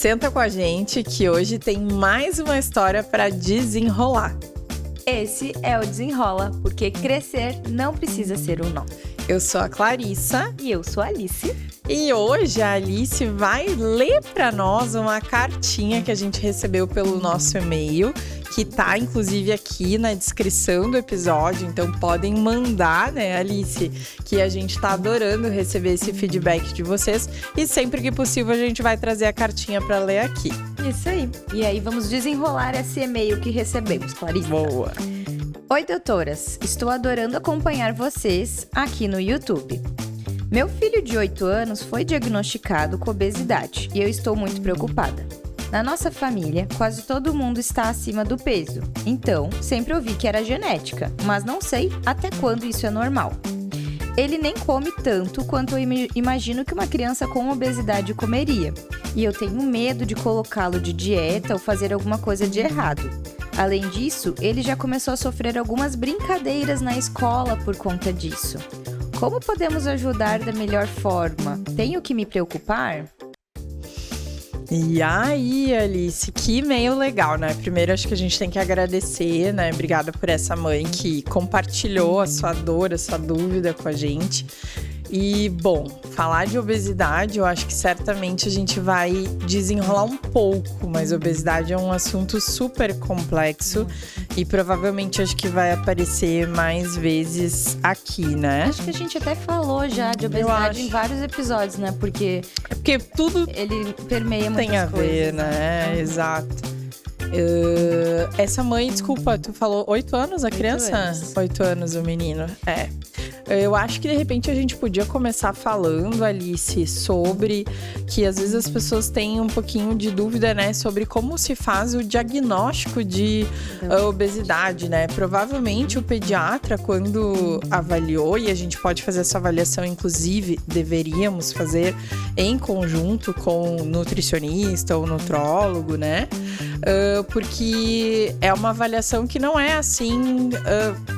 Senta com a gente que hoje tem mais uma história para desenrolar. Esse é o Desenrola, porque crescer não precisa ser um nó. Eu sou a Clarissa. E eu sou a Alice. E hoje a Alice vai ler para nós uma cartinha que a gente recebeu pelo nosso e-mail, que tá inclusive aqui na descrição do episódio, então podem mandar, né, Alice, que a gente tá adorando receber esse feedback de vocês e sempre que possível a gente vai trazer a cartinha para ler aqui. Isso aí. E aí vamos desenrolar esse e-mail que recebemos, Clarissa. Boa! Oi, doutoras. Estou adorando acompanhar vocês aqui no YouTube. Meu filho de 8 anos foi diagnosticado com obesidade e eu estou muito preocupada. Na nossa família, quase todo mundo está acima do peso, então sempre ouvi que era genética, mas não sei até quando isso é normal. Ele nem come tanto quanto eu imagino que uma criança com obesidade comeria, e eu tenho medo de colocá-lo de dieta ou fazer alguma coisa de errado. Além disso, ele já começou a sofrer algumas brincadeiras na escola por conta disso. Como podemos ajudar da melhor forma? Tenho que me preocupar? E aí, Alice, que e-mail legal, né? Primeiro, acho que a gente tem que agradecer, né? Obrigada por essa mãe que compartilhou a sua dor, a sua dúvida com a gente. E, bom, falar de obesidade, eu acho que certamente a gente vai desenrolar um pouco, mas obesidade é um assunto super complexo e provavelmente acho que vai aparecer mais vezes aqui, né? Acho que a gente até falou já de obesidade em vários episódios, né? Porque tudo ele permeia muitas tem a coisas, ver, né? Exato. Essa mãe, desculpa, tu falou 8 anos a criança? 8 anos o menino, Eu acho que de repente a gente podia começar falando, Alice, sobre que às vezes as pessoas têm um pouquinho de dúvida, né, sobre como se faz o diagnóstico de obesidade, né? Provavelmente o pediatra, quando avaliou, e a gente pode fazer essa avaliação, inclusive deveríamos fazer em conjunto com o nutricionista ou nutrólogo, né? Porque é uma avaliação que não é assim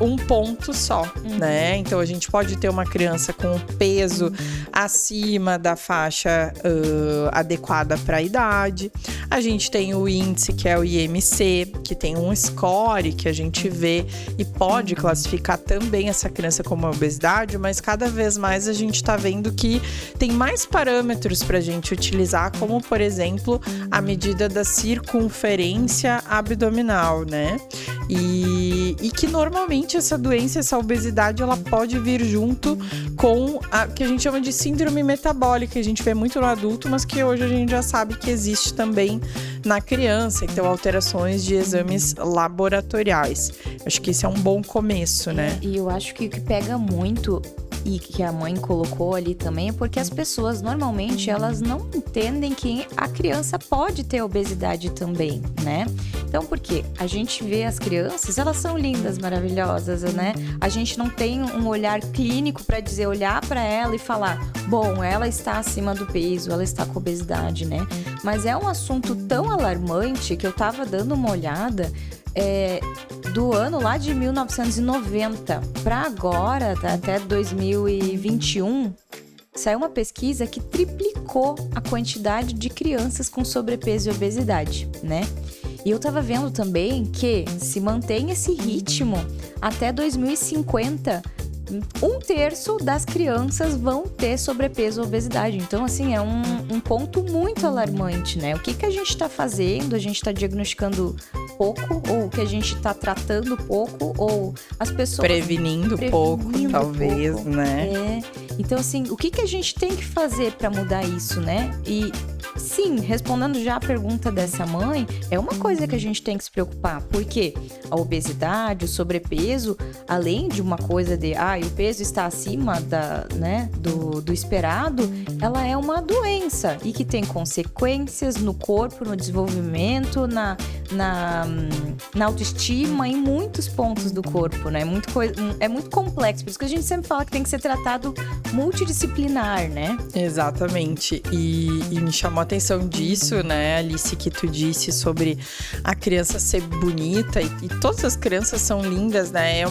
um ponto só, né? Então a gente pode ter uma criança com peso acima da faixa adequada para a idade. A gente tem o índice, que é o IMC, que tem um score que a gente vê e pode classificar também essa criança como obesidade, mas cada vez mais a gente está vendo que tem mais parâmetros para a gente utilizar, como por exemplo a medida da circunferência abdominal, né? E que normalmente essa doença, essa obesidade, ela pode vir junto com a que a gente chama de síndrome metabólica, que a gente vê muito no adulto, mas que hoje a gente já sabe que existe também na criança, então alterações de exames laboratoriais. Acho que esse é um bom começo, né? E eu acho que o que pega muito e que a mãe colocou ali também é porque as pessoas normalmente elas não entendem que a criança pode ter obesidade também, né? Então, por quê? A gente vê as crianças, elas são lindas, maravilhosas, né? A gente não tem um olhar clínico para dizer, olhar para ela e falar, bom, ela está acima do peso, ela está com obesidade, né? Mas é um assunto tão alarmante que eu tava dando uma olhada do ano lá de 1990 para agora, até 2021, saiu uma pesquisa que triplicou a quantidade de crianças com sobrepeso e obesidade, né? E eu tava vendo também que se mantém esse ritmo até 2050, 1/3 das crianças vão ter sobrepeso ou obesidade. Então, assim, é um ponto muito alarmante, né? O que a gente tá fazendo? A gente tá diagnosticando pouco? Ou o que a gente tá tratando pouco? Ou as pessoas... Prevenindo pouco, talvez, pouco, né? Então, assim, o que a gente tem que fazer para mudar isso, né? E, sim, respondendo já a pergunta dessa mãe, é uma coisa que a gente tem que se preocupar, porque a obesidade, o sobrepeso, além de uma coisa de, o peso está acima do esperado, ela é uma doença e que tem consequências no corpo, no desenvolvimento, na autoestima, em muitos pontos do corpo, né? É muito complexo, por isso que a gente sempre fala que tem que ser tratado multidisciplinar, né? Exatamente, e me chamou a atenção disso, né, Alice, que tu disse sobre a criança ser bonita, e todas as crianças são lindas, né, é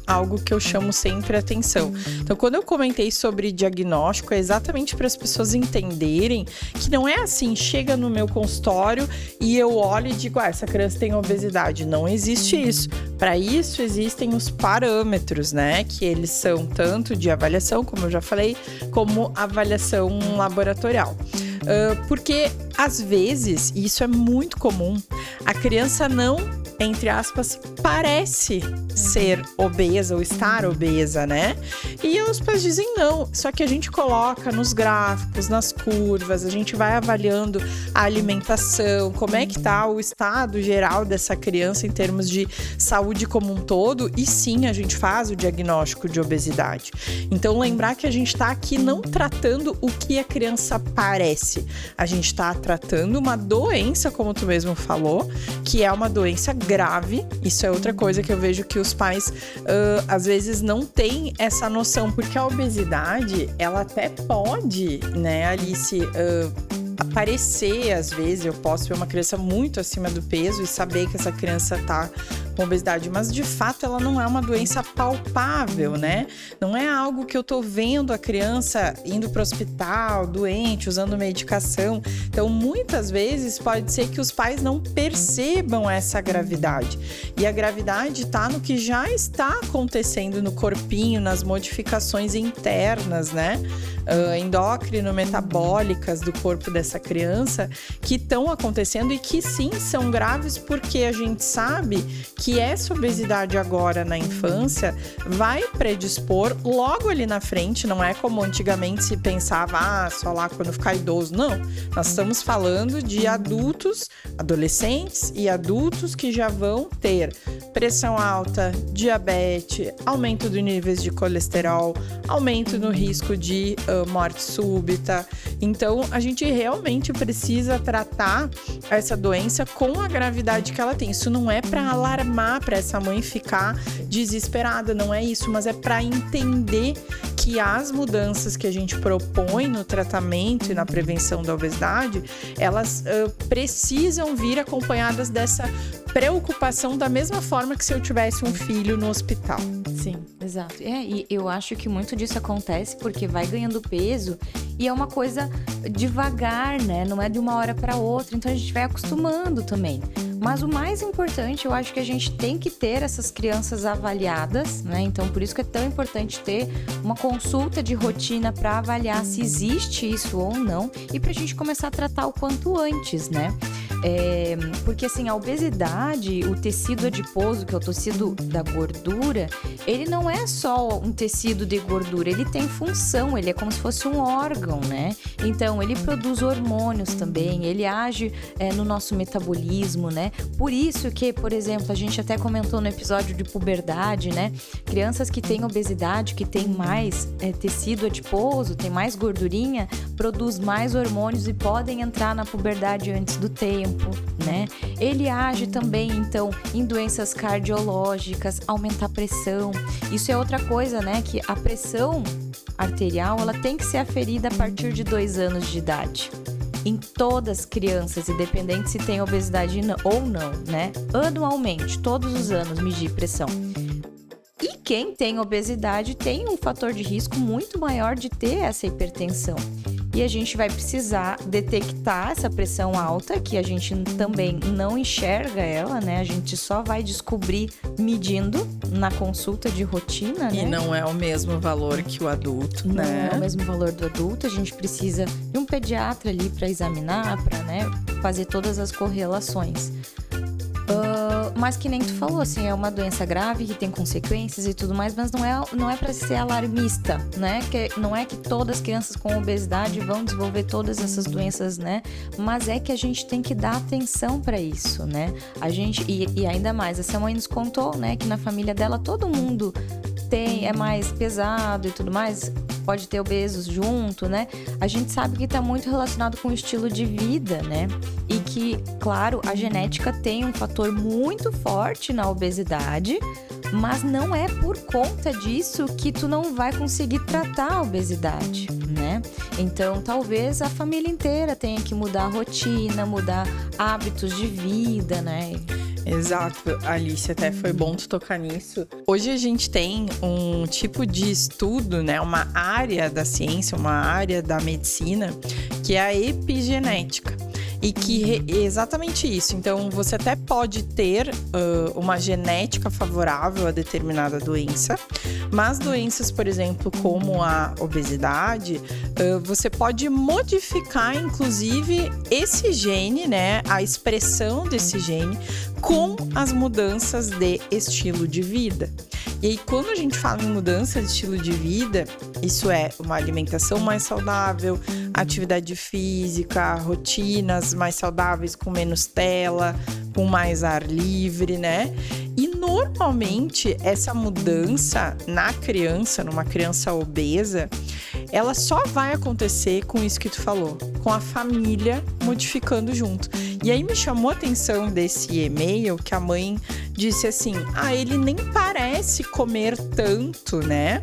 algo que eu chamo sempre a atenção. Então, quando eu comentei sobre diagnóstico, é exatamente para as pessoas entenderem que não é assim, chega no meu consultório e eu olho e digo, essa criança tem obesidade. Não existe isso. Para isso, existem os parâmetros, né, que eles são tanto de avaliação, como eu já falei, como avaliação laboratorial. Porque, às vezes, e isso é muito comum, a criança não, entre aspas, parece ser obesa ou estar obesa, né? E os pais dizem não. Só que a gente coloca nos gráficos, nas curvas, a gente vai avaliando a alimentação, como é que tá o estado geral dessa criança em termos de saúde como um todo, e sim, a gente faz o diagnóstico de obesidade. Então, lembrar que a gente tá aqui não tratando o que a criança parece, a gente tá tratando uma doença, como tu mesmo falou, que é uma doença grave. Isso é outra coisa que eu vejo que os pais às vezes não têm essa noção, porque a obesidade, ela até pode, né, Alice, aparecer, às vezes. Eu posso ver uma criança muito acima do peso e saber que essa criança tá com obesidade, mas de fato ela não é uma doença palpável, né? Não é algo que eu tô vendo a criança indo para o hospital, doente, usando medicação. Então, muitas vezes pode ser que os pais não percebam essa gravidade. E a gravidade tá no que já está acontecendo no corpinho, nas modificações internas, né? Endócrino-metabólicas do corpo dessa criança, que estão acontecendo e que sim são graves, porque a gente sabe que essa obesidade agora na infância vai predispor logo ali na frente. Não é como antigamente se pensava, só lá quando ficar idoso. Não, nós estamos falando de adultos, adolescentes e adultos que já vão ter pressão alta, diabetes, aumento dos níveis de colesterol, aumento no risco de morte súbita. Então, a gente realmente precisa tratar essa doença com a gravidade que ela tem. Isso não é para alarmar, para essa mãe ficar desesperada, não é isso, mas é para entender que as mudanças que a gente propõe no tratamento e na prevenção da obesidade, elas precisam vir acompanhadas dessa preocupação, da mesma forma que se eu tivesse um filho no hospital. Sim, exato. E eu acho que muito disso acontece porque vai ganhando peso e é uma coisa devagar, né? Não é de uma hora para outra, então a gente vai acostumando também. Mas o mais importante, eu acho que a gente tem que ter essas crianças avaliadas, né? Então, por isso que é tão importante ter uma consulta de rotina para avaliar se existe isso ou não e para a gente começar a tratar o quanto antes, né? Porque assim, a obesidade, o tecido adiposo, que é o tecido da gordura, ele não é só um tecido de gordura, ele tem função, ele é como se fosse um órgão, né? Então, ele produz hormônios também, ele age no nosso metabolismo, né? Por isso que, por exemplo, a gente até comentou no episódio de puberdade, né? Crianças que têm obesidade, que têm mais tecido adiposo, tem mais gordurinha, produz mais hormônios e podem entrar na puberdade antes do tempo, né? Ele age também, então, em doenças cardiológicas, aumentar a pressão. Isso é outra coisa, né? Que a pressão arterial, ela tem que ser aferida a partir de 2 anos de idade. Em todas as crianças, independente se tem obesidade ou não, né? Anualmente, todos os anos, medir pressão. E quem tem obesidade tem um fator de risco muito maior de ter essa hipertensão. E a gente vai precisar detectar essa pressão alta, que a gente também não enxerga ela, né? A gente só vai descobrir medindo na consulta de rotina, né? E não é o mesmo valor que o adulto, não, né? Não é o mesmo valor do adulto. A gente precisa de um pediatra ali para examinar, para, né, fazer todas as correlações. Mas que nem tu falou, assim, é uma doença grave que tem consequências e tudo mais, mas não é para ser alarmista, né? Não é que todas as crianças com obesidade vão desenvolver todas essas doenças, né? Mas é que a gente tem que dar atenção para isso, né? A gente, e ainda mais, essa mãe nos contou, né, que na família dela todo mundo é mais pesado e tudo mais. pode ter obesos junto, né? A gente sabe que tá muito relacionado com o estilo de vida, né? E que, claro, a genética tem um fator muito forte na obesidade, mas não é por conta disso que tu não vai conseguir tratar a obesidade, né? Então, talvez a família inteira tenha que mudar a rotina, mudar hábitos de vida, né? Exato, Alice, até foi bom tu tocar nisso. Hoje a gente tem um tipo de estudo, né, uma área da ciência, uma área da medicina, que é a epigenética. E que é exatamente isso. Então, você até pode ter uma genética favorável a determinada doença, mas doenças, por exemplo, como a obesidade, você pode modificar, inclusive, esse gene, né? A expressão desse gene com as mudanças de estilo de vida. E aí, quando a gente fala em mudança de estilo de vida, isso é uma alimentação mais saudável, atividade física, rotinas mais saudáveis com menos tela, com mais ar livre, né? E normalmente essa mudança na criança, numa criança obesa, ela só vai acontecer com isso que tu falou, com a família modificando junto. E aí me chamou a atenção desse e-mail que a mãe disse assim: ele nem parece comer tanto, né?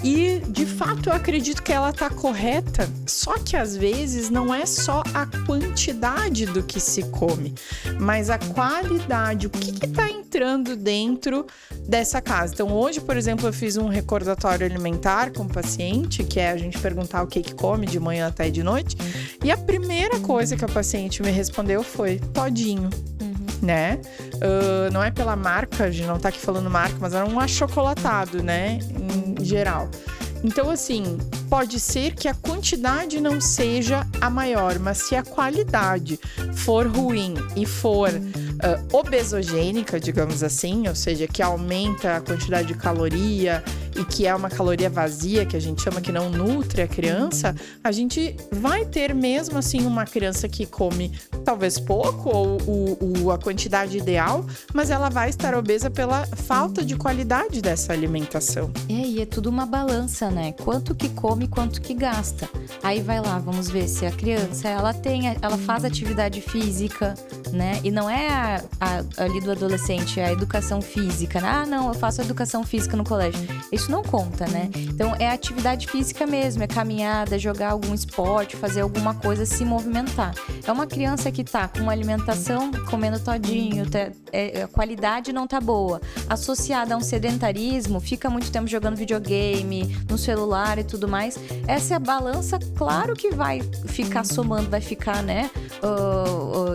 E, de fato, eu acredito que ela tá correta, só que às vezes não é só a quantidade do que se come, mas a qualidade, o que tá entrando dentro dessa casa. Então, hoje, por exemplo, eu fiz um recordatório alimentar com o paciente, que é a gente perguntar o que come de manhã até de noite, e a primeira coisa que a paciente me respondeu foi todinho. Né? Não é pela marca, a gente não tá aqui falando marca, mas era um achocolatado, né? Em geral. Então, assim, pode ser que a quantidade não seja a maior, mas se a qualidade for ruim e for obesogênica, digamos assim, ou seja, que aumenta a quantidade de caloria e que é uma caloria vazia, que a gente chama que não nutre a criança, a gente vai ter mesmo assim uma criança que come talvez pouco ou a quantidade ideal, mas ela vai estar obesa pela falta de qualidade dessa alimentação. E é tudo uma balança, né? Quanto que come, quanto que gasta. Aí vai lá, vamos ver se a criança, ela faz atividade física, né? E não é ali do adolescente, a educação física, né? Não, eu faço educação física no colégio. Isso não conta, né? Então, é atividade física mesmo, é caminhada, jogar algum esporte, fazer alguma coisa, se movimentar. É uma criança que tá com uma alimentação, comendo todinho, a qualidade não tá boa, associada a um sedentarismo, fica muito tempo jogando videogame, no celular e tudo mais. Essa é a balança, claro que vai ficar somando, vai ficar, né,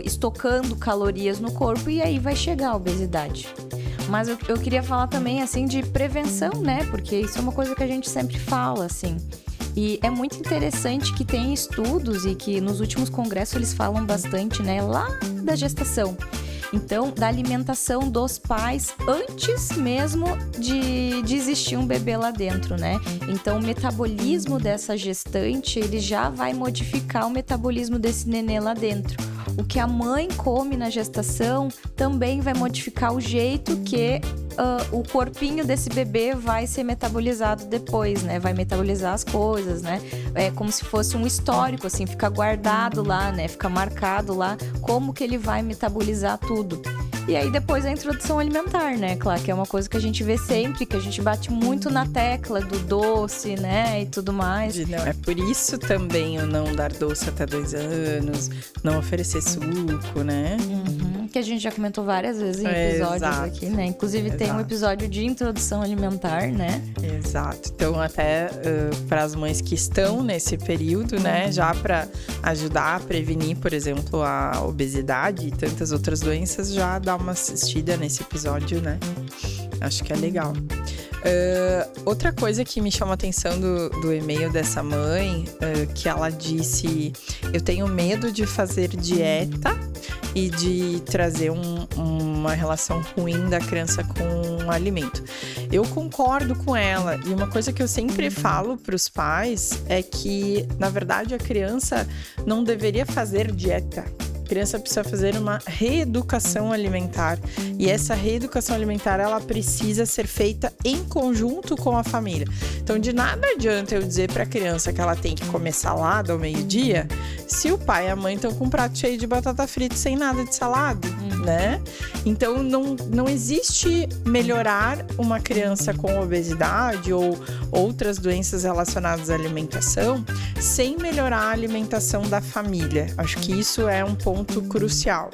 estocando calorias no corpo e aí vai chegar a obesidade. Mas eu queria falar também, assim, de prevenção, né? Porque isso é uma coisa que a gente sempre fala, assim. E é muito interessante que tem estudos e que nos últimos congressos eles falam bastante, né? Lá da gestação. Então, da alimentação dos pais antes mesmo de existir um bebê lá dentro, né? Então, o metabolismo dessa gestante, ele já vai modificar o metabolismo desse nenê lá dentro. O que a mãe come na gestação também vai modificar o jeito que o corpinho desse bebê vai ser metabolizado depois, né? Vai metabolizar as coisas, né? É como se fosse um histórico, assim, fica guardado lá, né? Fica marcado lá como que ele vai metabolizar tudo. E aí depois a introdução alimentar, né? Claro que é uma coisa que a gente vê sempre, que a gente bate muito na tecla do doce, né? E tudo mais. Não, é por isso também o não dar doce até 2 anos, não oferecer suco, né? Que a gente já comentou várias vezes em episódios aqui, né? Inclusive tem um episódio de introdução alimentar, né? Exato. Então até para as mães que estão nesse período, né? Já para ajudar a prevenir, por exemplo, a obesidade e tantas outras doenças, já dá uma assistida nesse episódio, né? Acho que é legal. Outra coisa que me chama a atenção do e-mail dessa mãe, que ela disse: eu tenho medo de fazer dieta e de trazer uma relação ruim da criança com o alimento. Eu concordo com ela, e uma coisa que eu sempre falo para os pais é que, na verdade, a criança não deveria fazer dieta, criança precisa fazer uma reeducação alimentar. E essa reeducação alimentar, ela precisa ser feita em conjunto com a família. Então, de nada adianta eu dizer para a criança que ela tem que comer salada ao meio-dia, se o pai e a mãe estão com um prato cheio de batata frita sem nada de salada, né? Então, não existe melhorar uma criança com obesidade ou outras doenças relacionadas à alimentação sem melhorar a alimentação da família. Acho que isso é um ponto crucial.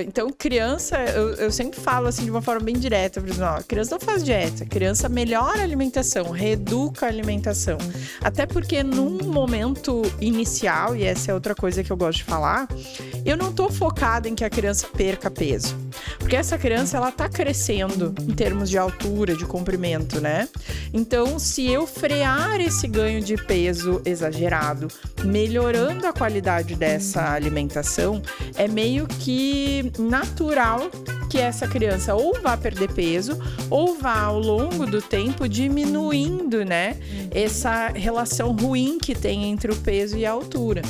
Então, criança, eu sempre falo assim de uma forma bem direta, por exemplo, criança não faz dieta, criança melhora a alimentação, reeduca a alimentação. Até porque num momento inicial, e essa é outra coisa que eu gosto de falar, eu não tô focada em que a criança perca peso. Porque essa criança, ela tá crescendo em termos de altura, de comprimento, né? Então, se eu frear esse ganho de peso exagerado, melhorando a qualidade dessa alimentação, é meio que natural que essa criança ou vá perder peso ou vá ao longo do tempo diminuindo, né, essa relação ruim que tem entre o peso e a altura.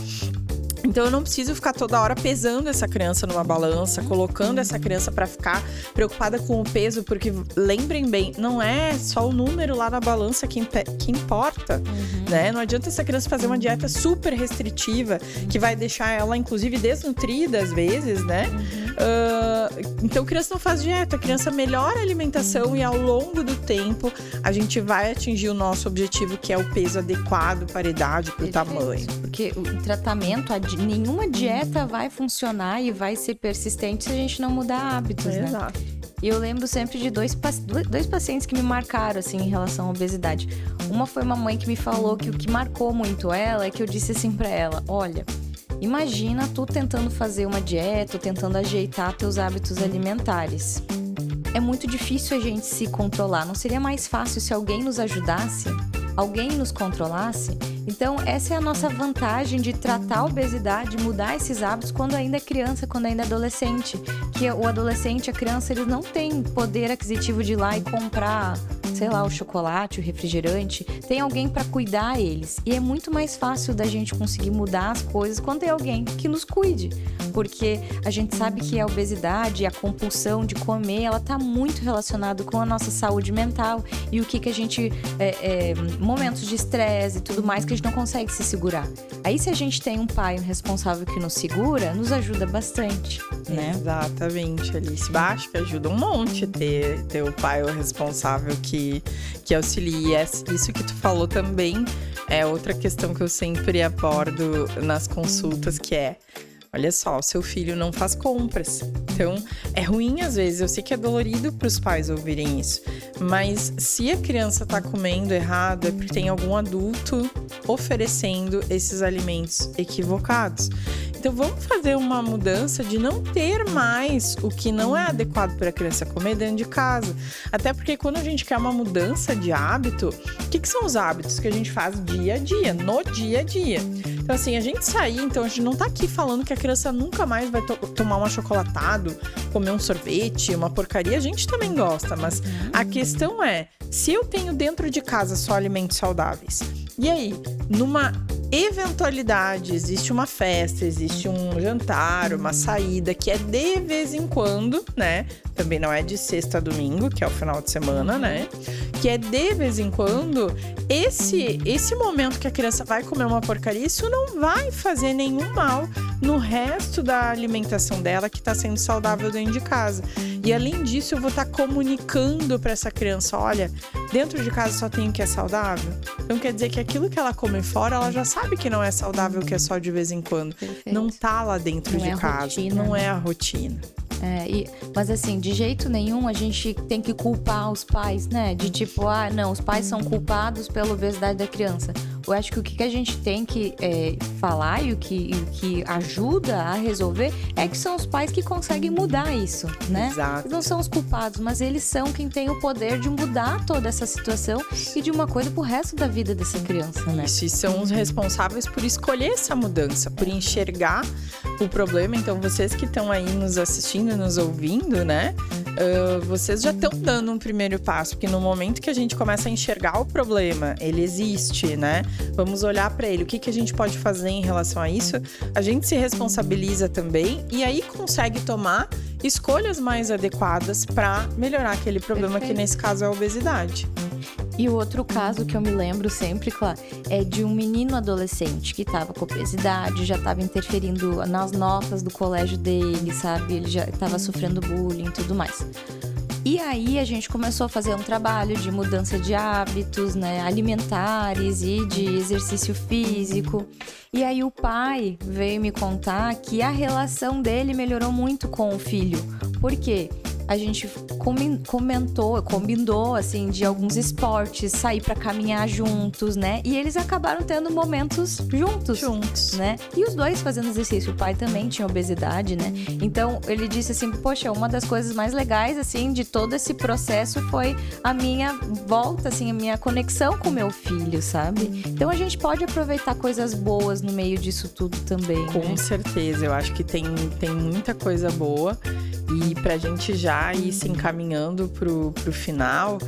Então, eu não preciso ficar toda hora pesando essa criança numa balança, colocando essa criança para ficar preocupada com o peso, porque, lembrem bem, não é só o número lá na balança que importa, né? Não adianta essa criança fazer uma dieta super restritiva, que vai deixar ela, inclusive, desnutrida às vezes, né? Então, a criança não faz dieta, a criança melhora a alimentação e, ao longo do tempo, a gente vai atingir o nosso objetivo, que é o peso adequado para a idade, para o tamanho. Porque o tratamento, nenhuma dieta vai funcionar e vai ser persistente se a gente não mudar hábitos, né? Exato. E eu lembro sempre de dois pacientes que me marcaram, assim, em relação à obesidade. Uma foi uma mãe que me falou que o que marcou muito ela é que eu disse assim pra ela: olha, imagina tu tentando fazer uma dieta, tentando ajeitar teus hábitos alimentares. É muito difícil a gente se controlar. Não seria mais fácil se alguém nos ajudasse? Alguém nos controlasse? Então, essa é a nossa vantagem de tratar a obesidade, mudar esses hábitos quando ainda é criança, quando ainda é adolescente. Que o adolescente, a criança, eles não têm poder aquisitivo de ir lá e comprar, sei lá, o chocolate, o refrigerante. Tem alguém para cuidar eles. E é muito mais fácil da gente conseguir mudar as coisas quando tem alguém que nos cuide. Porque a gente sabe que a obesidade, a compulsão de comer, ela tá muito relacionada com a nossa saúde mental. E o que a gente... momentos de estresse e tudo mais que a gente não consegue se segurar. Aí, se a gente tem um pai, um responsável que nos segura, nos ajuda bastante, né? Exatamente, Alice. Acho que ajuda um monte ter o pai ou responsável que auxilia. Isso que tu falou também é outra questão que eu sempre abordo nas consultas, que é: olha só, o seu filho não faz compras. Então, é ruim às vezes, eu sei que é dolorido para os pais ouvirem isso, mas se a criança está comendo errado, é porque tem algum adulto oferecendo esses alimentos equivocados. Então, vamos fazer uma mudança de não ter mais o que não é adequado para a criança comer dentro de casa. Até porque quando a gente quer uma mudança de hábito, o que são os hábitos que a gente faz dia a dia, no dia a dia? Então, assim, a gente sair, então a gente não tá aqui falando que a criança nunca mais vai tomar um achocolatado, comer um sorvete, uma porcaria. A gente também gosta, mas a questão é, se eu tenho dentro de casa só alimentos saudáveis, e aí, numa eventualidade, existe uma festa, existe um jantar, uma saída, que é de vez em quando, né? Também não é de sexta a domingo, que é o final de semana, né? Que é de vez em quando, esse momento que a criança vai comer uma porcaria, isso não vai fazer nenhum mal no resto da alimentação dela, que está sendo saudável dentro de casa. E além disso, eu vou estar comunicando para essa criança: olha, dentro de casa só tem o que é saudável. Então quer dizer que aquilo que ela come fora, ela já sabe que não é saudável, que é só de vez em quando. Perfeito. Não tá lá dentro de casa, rotina, não é a rotina. Mas assim, de jeito nenhum a gente tem que culpar os pais, né? De tipo, não, os pais são culpados pela obesidade da criança. Eu acho que o que a gente tem que falar e o que ajuda a resolver é que são os pais que conseguem mudar isso, né? Exato. Eles não são os culpados, mas eles são quem tem o poder de mudar toda essa situação e de uma coisa pro resto da vida dessa criança, né? Isso, e são os responsáveis por escolher essa mudança, por enxergar O problema, então, vocês que estão aí nos assistindo, nos ouvindo, né? Vocês já estão dando um primeiro passo, porque no momento que a gente começa a enxergar o problema, ele existe, né? Vamos olhar para ele, o que a gente pode fazer em relação a isso? A gente se responsabiliza também e aí consegue tomar escolhas mais adequadas para melhorar aquele problema. Perfeito. Que nesse caso é a obesidade. E o outro caso que eu me lembro sempre, claro, é de um menino adolescente que estava com obesidade, já estava interferindo nas notas do colégio dele, sabe? Ele já estava sofrendo bullying e tudo mais. E aí a gente começou a fazer um trabalho de mudança de hábitos, né, alimentares e de exercício físico. E aí o pai veio me contar que a relação dele melhorou muito com o filho. Por quê? A gente combinou, assim, de alguns esportes, sair pra caminhar juntos, né? E eles acabaram tendo momentos juntos, né? E os dois fazendo exercício. O pai também tinha obesidade, né? Então, ele disse assim, poxa, uma das coisas mais legais, assim, de todo esse processo foi a minha volta, assim, a minha conexão com o meu filho, sabe? Então, a gente pode aproveitar coisas boas no meio disso tudo também, Com né? certeza, eu acho que tem muita coisa boa. E pra gente já ir se encaminhando pro final,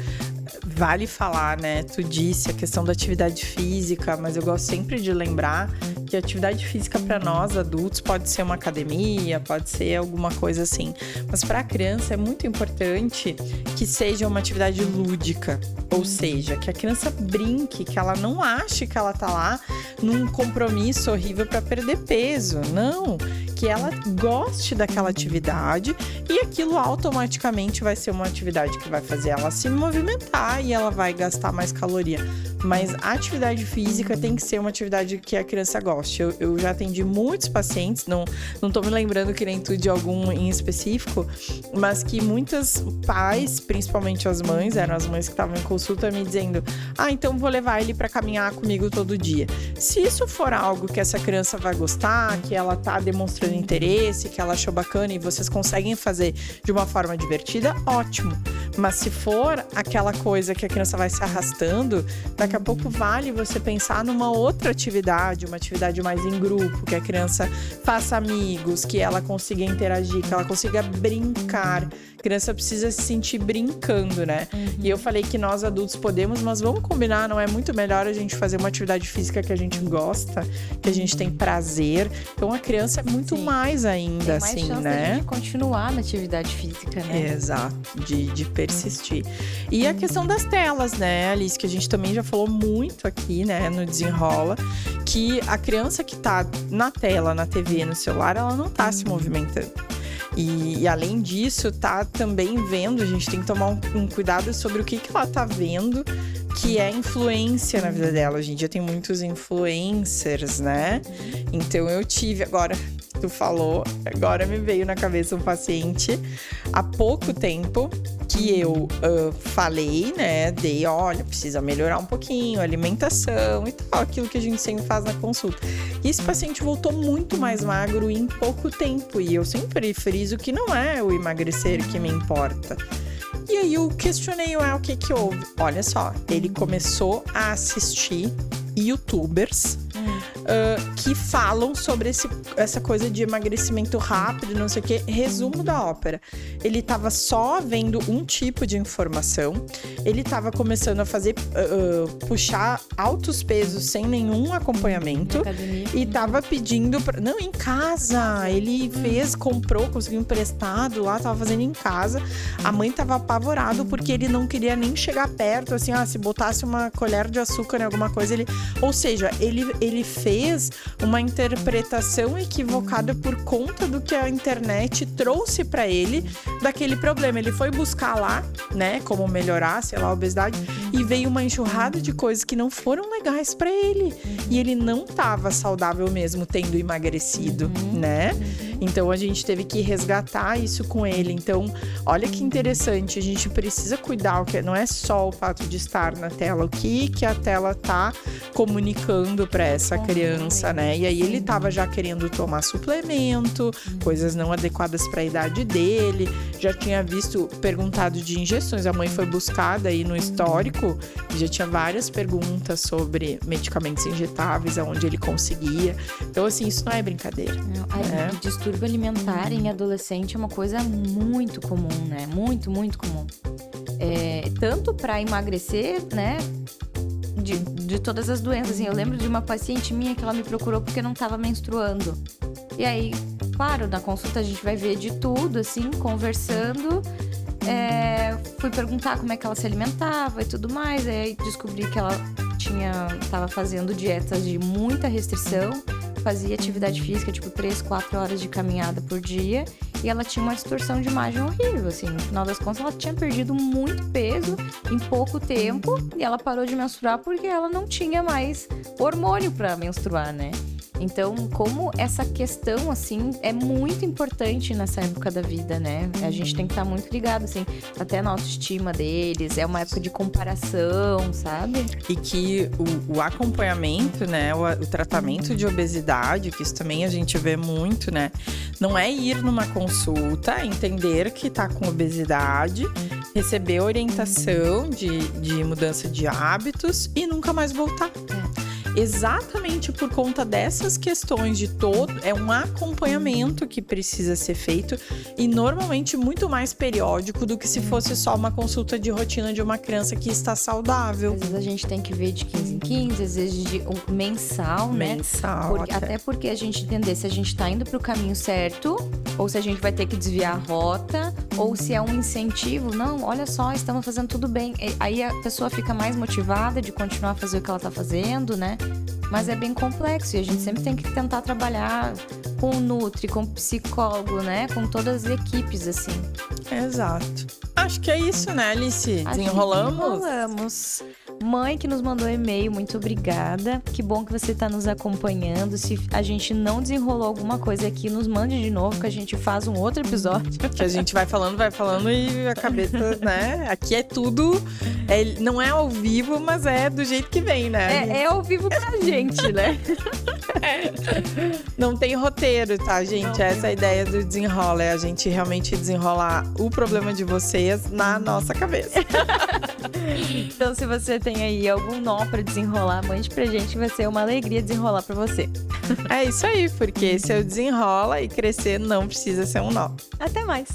vale falar, né? Tu disse a questão da atividade física, mas eu gosto sempre de lembrar que a atividade física para nós adultos pode ser uma academia, pode ser alguma coisa assim. Mas para a criança é muito importante que seja uma atividade lúdica, ou seja, que a criança brinque, que ela não ache que ela tá lá num compromisso horrível para perder peso. Não, que ela goste daquela atividade e aquilo automaticamente vai ser uma atividade que vai fazer ela se movimentar e ela vai gastar mais caloria. Mas a atividade física tem que ser uma atividade que a criança goste. Eu já atendi muitos pacientes, não tô me lembrando que nem tu de algum em específico, mas que muitos pais, principalmente as mães, eram as mães que estavam em consulta me dizendo: então vou levar ele para caminhar comigo todo dia. Se isso for algo que essa criança vai gostar, que ela tá demonstrando interesse, que ela achou bacana e vocês conseguem fazer de uma forma divertida, ótimo. Mas se for aquela coisa que a criança vai se arrastando, daqui a pouco vale você pensar numa outra atividade, uma atividade mais em grupo, que a criança faça amigos, que ela consiga interagir, que ela consiga brincar. A criança precisa se sentir brincando, né? E eu falei que nós adultos podemos, mas vamos combinar, não é muito melhor a gente fazer uma atividade física que a gente gosta, que a gente tem prazer. Então a criança é muito mais ainda, tem mais assim, chance né? De continuar na atividade física, né? Exato, de persistir. E a questão das telas, né, Alice, que a gente também já falou muito aqui, né, no Desenrola, que a criança que tá na tela, na TV, no celular, ela não tá se movimentando. E além disso, tá também vendo, a gente tem que tomar um cuidado sobre o que ela tá vendo, que é influência na vida dela. Hoje em dia tem muitos influencers, né? Então eu tive agora, tu falou, agora me veio na cabeça um paciente há pouco tempo que eu falei, né? Olha, precisa melhorar um pouquinho a alimentação e tal, aquilo que a gente sempre faz na consulta. E esse paciente voltou muito mais magro em pouco tempo. E eu sempre friso que não é o emagrecer que me importa. E aí eu questionei o que houve. Olha só, ele começou a assistir YouTubers que falam sobre essa coisa de emagrecimento rápido, não sei o que. Resumo da ópera: ele tava só vendo um tipo de informação, ele tava começando a fazer puxar altos pesos sem nenhum acompanhamento e tava pedindo não, em casa, ele comprou, conseguiu emprestado lá, tava fazendo em casa. A mãe tava apavorado porque ele não queria nem chegar perto, assim, se botasse uma colher de açúcar em alguma coisa, ou seja, ele fez uma interpretação equivocada por conta do que a internet trouxe pra ele daquele problema. Ele foi buscar lá, né, como melhorar, sei lá, a obesidade, e veio uma enxurrada de coisas que não foram legais pra ele. E ele não tava saudável mesmo tendo emagrecido, né? Então, a gente teve que resgatar isso com ele. Então, olha que interessante, a gente precisa cuidar, que não é só o fato de estar na tela, o que a tela tá comunicando para essa criança, né? E aí ele tava já querendo tomar suplemento, coisas não adequadas para a idade dele, já tinha perguntado de injeções, a mãe foi buscada aí no histórico, já tinha várias perguntas sobre medicamentos injetáveis, aonde ele conseguia. Então, assim, isso não é brincadeira. Distúrbio alimentar em adolescente é uma coisa muito comum, né? Muito, muito comum. Tanto para emagrecer, né? De todas as doenças. Assim, eu lembro de uma paciente minha que ela me procurou porque não estava menstruando. E aí, claro, na consulta a gente vai ver de tudo, assim, conversando. Fui perguntar como é que ela se alimentava e tudo mais. Aí descobri que ela estava fazendo dietas de muita restrição. Fazia atividade física, tipo 3, 4 horas de caminhada por dia. E ela tinha uma distorção de imagem horrível, assim. No final das contas, ela tinha perdido muito peso em pouco tempo. E ela parou de menstruar porque ela não tinha mais hormônio para menstruar, né? Então, como essa questão, assim, é muito importante nessa época da vida, né? A gente tem que estar muito ligado, assim, até na autoestima deles. É uma época de comparação, sabe? E que o acompanhamento, né? O tratamento de obesidade, que isso também a gente vê muito, né? Não é ir numa consulta, entender que tá com obesidade, receber orientação de mudança de hábitos e nunca mais voltar. Exatamente por conta dessas questões é um acompanhamento que precisa ser feito e normalmente muito mais periódico do que se fosse só uma consulta de rotina de uma criança que está saudável. Às vezes a gente tem que ver de 15 em 15, às vezes mensal, né? Mensal, até porque a gente entender se a gente tá indo pro caminho certo ou se a gente vai ter que desviar a rota ou se é um incentivo. Não, olha só, estamos fazendo tudo bem. Aí a pessoa fica mais motivada de continuar a fazer o que ela tá fazendo, né? Mas é bem complexo e a gente sempre tem que tentar trabalhar com o Nutri, com o psicólogo, né? Com todas as equipes, assim. Exato. Acho que é isso, né, Alice? Desenrolamos. Mãe que nos mandou e-mail, muito obrigada. Que bom que você está nos acompanhando. Se a gente não desenrolou alguma coisa aqui, nos mande de novo que a gente faz um outro episódio. Que a gente vai falando e a cabeça, né? Aqui é tudo... não é ao vivo, mas é do jeito que vem, né? É ao vivo pra gente, né? Não tem roteiro, tá, gente? Essa é a ideia do desenrola. É a gente realmente desenrolar o problema de vocês na nossa cabeça. Então, se você tem aí algum nó pra desenrolar, mande pra gente que vai ser uma alegria desenrolar pra você. É isso aí, porque se eu desenrola e crescer não precisa ser um nó. Até mais!